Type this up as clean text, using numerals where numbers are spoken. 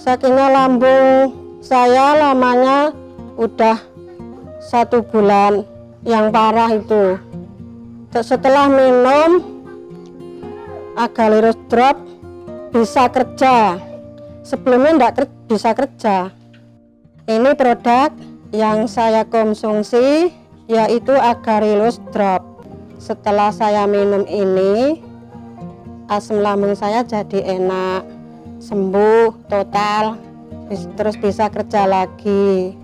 Sakitnya lambung saya lamanya udah 1 bulan yang parah itu. Setelah minum Agalirus Drop bisa kerja. Sebelumnya enggak bisa kerja. Ini produk yang saya konsumsi yaitu Agalirus Drop. Setelah saya minum ini, asam lambung saya jadi enak, sembuh total, terus bisa kerja lagi.